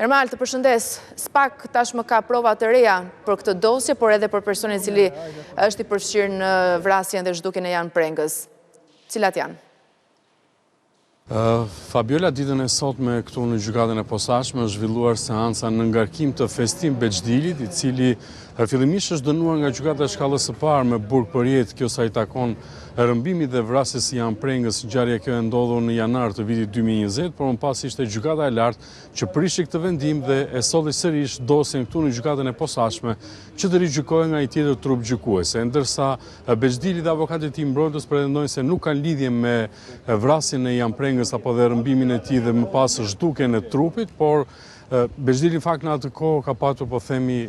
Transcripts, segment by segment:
Ermal, të përshëndes, SPAK tashmë ka prova të reja për këtë dosje, por edhe për personin cili është i përfshirë në vrasjen dhe zhdukjen e Jan Prengës. Cilat janë? Fabiola, ditën e sotme këtu në gjykatën e posaçme është zhvilluar seanca në ngarkim të Festim Beçdilit, i cili fillimisht është dënuar nga gjykata e shkallës së parë me burg për jetë. Kjo sa i takon rrëmbimit dhe vrasjes së Jan Prengës. Ngjarja kjo e ndodhur në janar të vitit 2020, por më pas ishte gjykata e lartë që prishi këtë vendim dhe e solli sërish dosjen këtu në gjykatën e posaçme që të rigjykohej nga i tjetër trup gjykuese. Ndërsa Beçdili dhe avokatët e tij mbrojtës pretendojnë se nuk kanë lidhje me vrasjen e Jan Prengës apo dhe rrëmbimin e tij dhe më pas zhdukjen e trupit, por Beçdili në fakt në atë kohë ka patur, po themi,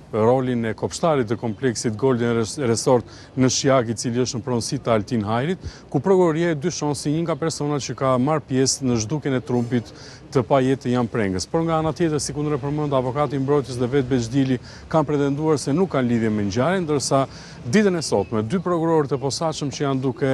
rolin e kopshtarit të kompleksit Golden Resort në Shijak, i cili është në pronësi të Altin Hajrit, ku prokuroria e dyshon si një nga personat që ka marrë pjesë në zhdukjen e trupit të pajetë të Jan Prengës. Por nga ana tjetër, si kundër e përmend avokati i mbrojtjes dhe vetë Beçdili kanë pretenduar se nuk kanë lidhje me ngjarjen, ndërsa ditën e sotme dy prokurorët e posaçëm që janë duke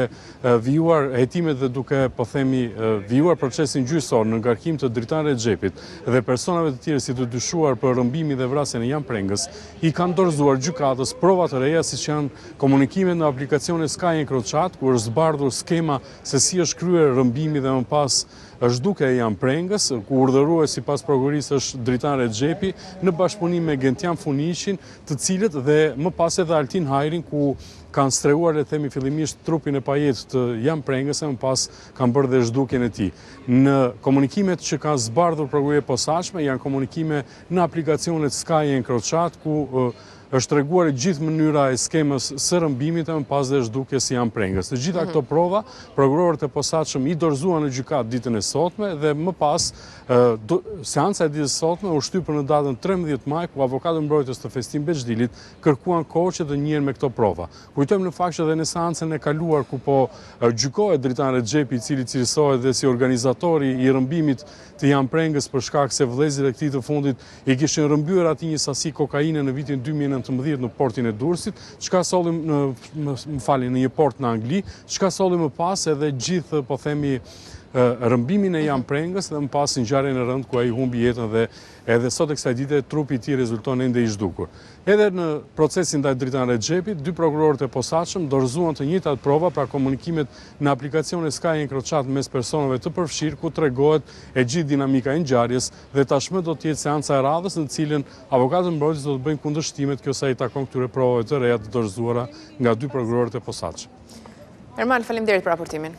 vijuar hetimet dhe duke, po themi, vijuar procesin gjyqësor në ngarkim të Dritan Rexhepit dhe personave të tjerë si të dyshuar për rrëmbimin dhe vrasjen e Jan Prengës, i kanë dorëzuar gjykatës prova të reja, siç janë komunikimet në aplikacionin Sky Encrochat, ku është zbardhur skema se si është kryer rrëmbimi dhe më pas zhdukja e Jan Prengës, ku urdhërues sipas prokurorisë është Dritan Rexhepi në bashkëpunim me Gentian Funishin, të cilët dhe më pas edhe Altin Hajrin, ku kanë strehuar, le të themi, fillimisht trupin e pajetë të Jan Prengës e më pas kanë bërë dhe zhdukjen e tij. Në komunikimet që ka zbardhur prokuroria e posaçme janë komunikime në aplikacionet Sky Encrochat, ku është treguar gjithë mënyra e skemës së rrëmbimit e më pas dhe zhdukjes së Jan Prengës. Të gjitha këto prova, prokurorët e posaçëm i dorëzuan në gjykatë ditën e sotme dhe më pas seanca e ditës së sotme u shtypur në datën 13 maj, ku avokatët mbrojtës të Festim Beçdilit kërkuan kohë që të njihen me këto prova. Kujtojmë në fakt që edhe në seancën e kaluar, ku po gjykohet Dritan Rexhepi, i cili cilësohet dhe si organizatori i rrëmbimit të Jan Prengës për shkak se vëllezërit e këtij të fundit i kishin rrëmbyer atij një sasi kokaine në vitin 2019 në portin e Durrësit, çka solli në një port në Angli, çka solli më pas edhe gjithë, po themi, rrëmbimin e Jan Prengës dhe më pas ngjarjen e rëndë ku ai humbi jetën dhe edhe sot e kësaj dite trupi i tij rezulton ende i zhdukur. Edhe në procesin ndaj Dritan Rexhepit, dy prokurorët e posaçëm dorëzuan të njëjtat prova, pra komunikimet në aplikacionin Sky Encrochat mes personave të përfshirë, ku tregohet e gjithë dinamika e ngjarjes dhe tashmë do të jetë seanca e radhës në cilën avokatët mbrojtës do të bëjnë kundërshtimet, kjo sa i takon këtyre provave të reja të dorëzuara nga dy prokurorët e posaçëm. Ermal, faleminderit për raportimin.